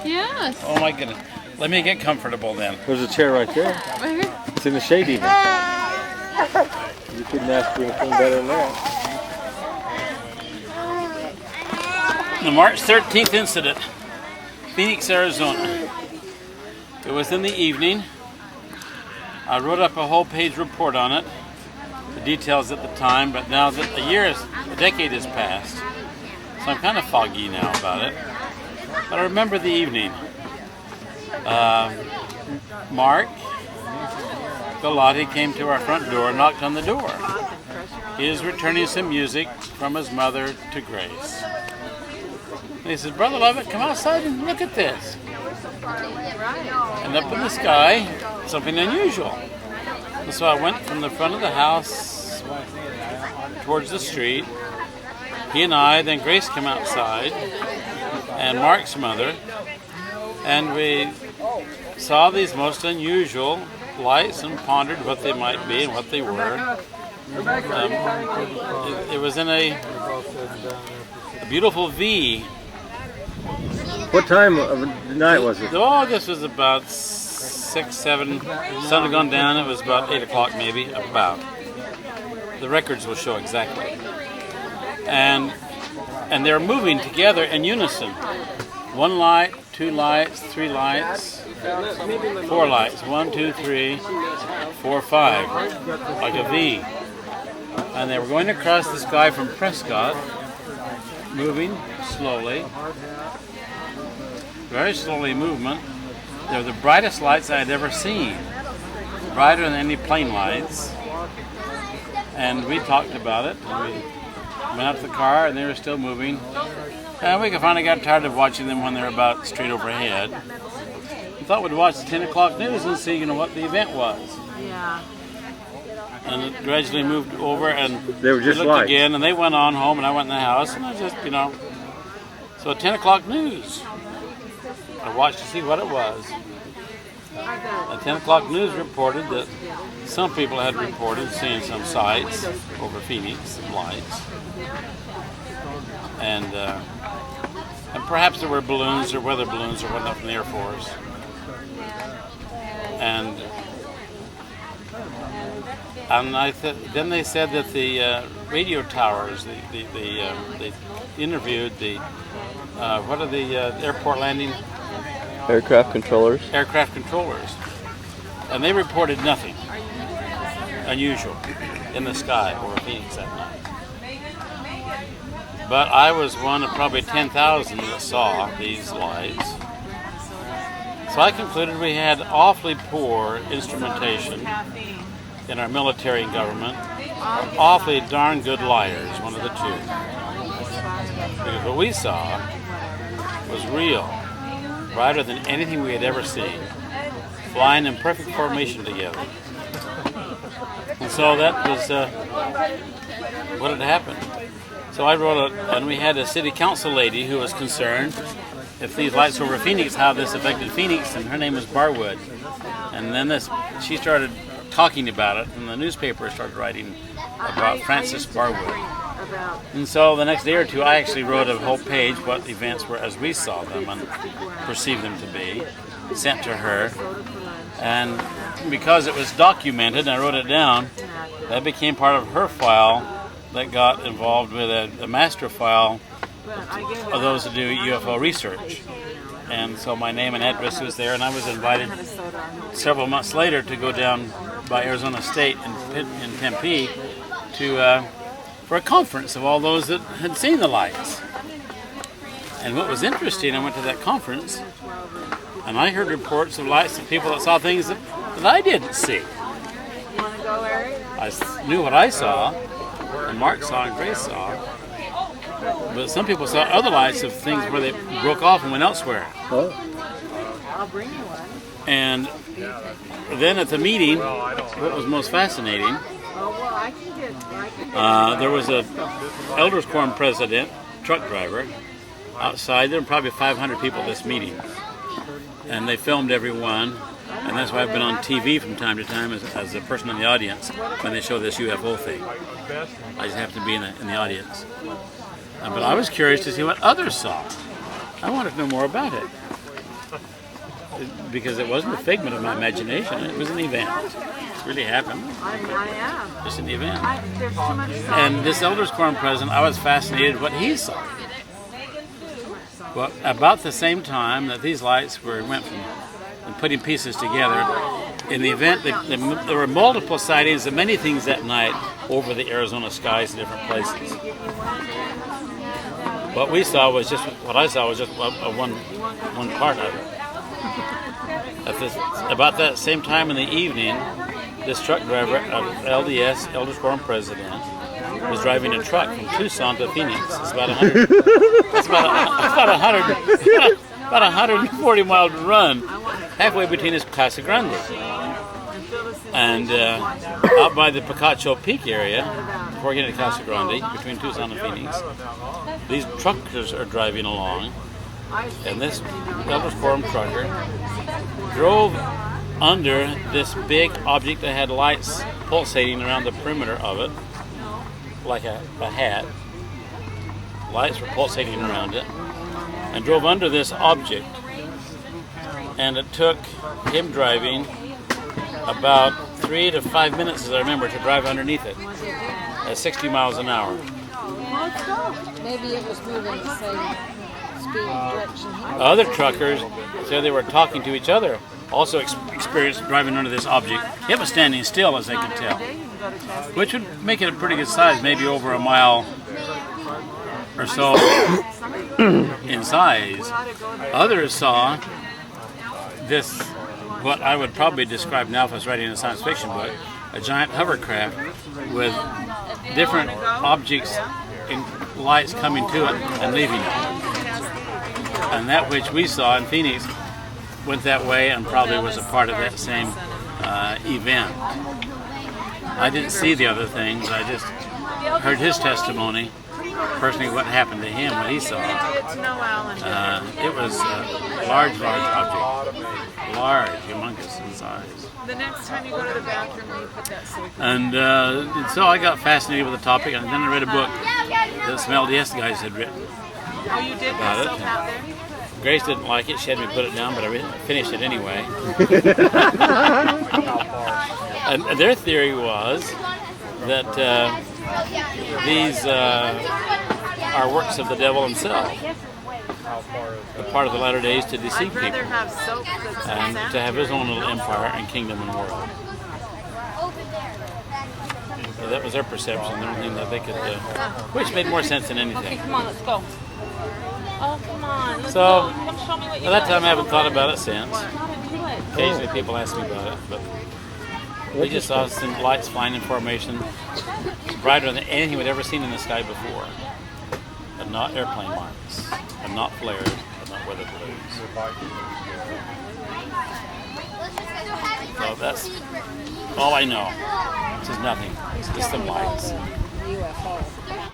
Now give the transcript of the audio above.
Yes. Oh my goodness. Let me get comfortable then. There's a chair right there. Right here. It's in the shade even. You couldn't ask for anything better than that. The March 13th incident, Phoenix, Arizona. It was in the evening. I wrote up a whole page report on it, the details at the time, but now that a decade has passed, so I'm kind of foggy now about it. But I remember the evening. Mark Galati came to our front door and knocked on the door. He is returning some music from his mother to Grace. And he says, "Brother Leavitt, come outside and look at this." And up in the sky, something unusual. And so I went from the front of the house towards the street. He and I, then Grace came outside, and Mark's mother, and we saw these most unusual lights and pondered what they might be and what they were. It was in a beautiful V. What time of the night was it? Oh, this was about 6, 7. Sun had gone down. It was about 8 o'clock maybe, about. The records will show exactly. And they're moving together in unison. 1 light, 2 lights, 3 lights, 4 lights. 1, 2, 3, 4, 5. Like a V. And they were going across the sky from Prescott, moving slowly. Very slowly movement. They were the brightest lights I had ever seen. Brighter than any plane lights. And we talked about it. We went out to the car and they were still moving. And we finally got tired of watching them when they were about straight overhead. We thought we'd watch the 10 o'clock news and see, what the event was. Yeah. And it gradually moved over and They were just we looked lights. again and they went on home and I went in the house and I just, So 10 o'clock news. I watched to see what it was. The 10 o'clock news reported that some people had reported seeing some sights over Phoenix, some lights. And perhaps there were balloons or weather balloons or whatnot from the Air Force. And then they said that the radio towers, they interviewed the what are the airport landing? Aircraft controllers. Aircraft controllers. And they reported nothing unusual in the sky over Phoenix that night. But I was one of probably 10,000 that saw these lights. So I concluded we had awfully poor instrumentation in our military and government. Awfully darn good liars, one of the two. Because what we saw was real. Brighter than anything we had ever seen, flying in perfect formation together. And so that was what had happened. So I wrote and we had a city council lady who was concerned if these lights were over Phoenix, how this affected Phoenix, and her name was Barwood. And then she started talking about it, and the newspaper started writing about Frances Barwood. And so the next day or two, I actually wrote a whole page what events were as we saw them and perceived them to be, sent to her. And because it was documented, and I wrote it down, that became part of her file that got involved with a master file of those who do UFO research. And so my name and address was there, and I was invited several months later to go down by Arizona State in Tempe for a conference of all those that had seen the lights. And what was interesting, I went to that conference and I heard reports of lights of people that saw things that I didn't see. I knew what I saw, and Mark saw and Grace saw, but some people saw other lights of things where they broke off and went elsewhere. Oh. And then at the meeting, what was most fascinating, there was a Elders Quorum president, truck driver, outside. There were probably 500 people at this meeting. And they filmed everyone. And that's why I've been on TV from time to time as a person in the audience when they show this UFO thing. I just happen to be in the audience. But I was curious to see what others saw. I wanted to know more about it. because it wasn't a figment of my imagination. It was an event. It really happened. Just an event. And this Elders Quorum president, I was fascinated what he saw. Well, about the same time that these lights went from and putting pieces together, in the event, there were multiple sightings of many things that night over the Arizona skies in different places. What I saw was just one part of it. About that same time in the evening, this truck driver of LDS, Elders Quorum president, was driving a truck from Tucson to Phoenix. It's about 140 mile run, halfway between his Casa Grande. And out by the Picacho Peak area, before getting to Casa Grande, between Tucson and Phoenix, these truckers are driving along, and this Elders Quorum trucker drove under this big object that had lights pulsating around the perimeter of it, like a hat. Lights were pulsating around it, and drove under this object. And it took him driving about 3 to 5 minutes, as I remember, to drive underneath it at 60 miles an hour. Maybe it was moving the same speed direction. Other truckers said they were talking to each other, also experienced driving under this object. It was standing still, as they could tell, which would make it a pretty good size, maybe over a mile or so in size. Others saw this, what I would probably describe now if I was writing a science fiction book, a giant hovercraft with different objects and lights coming to it and leaving it. And that which we saw in Phoenix went that way and probably was a part of that same event. I didn't see the other things. I just heard his testimony, personally what happened to him, what he saw. It was a large object. Large, humongous in size. The next time you go to the bathroom, you put that soap. And so I got fascinated with the topic, and then I read a book that some LDS guys had written Oh, you did about put it. soap out there? Grace didn't like it. She had me put it down, but I finished it anyway. And their theory was that these are works of the devil himself, a part of the latter days to deceive I'd rather people have soap that's and to have his own little empire and kingdom and world. So that was their perception, the only thing that they could do, which made more sense than Okay, anything. come on, let's go. Oh, come on. Let's So, go. Come show me what you At that got. time, I haven't thought about it since. Gotta do it. Occasionally, people ask me about it, but we just saw some lights flying in formation, brighter than anything we'd ever seen in the sky before, and not airplane lights, and not flares, and not weather balloons. So that's all I know. This is nothing. It's just some lights. UFO.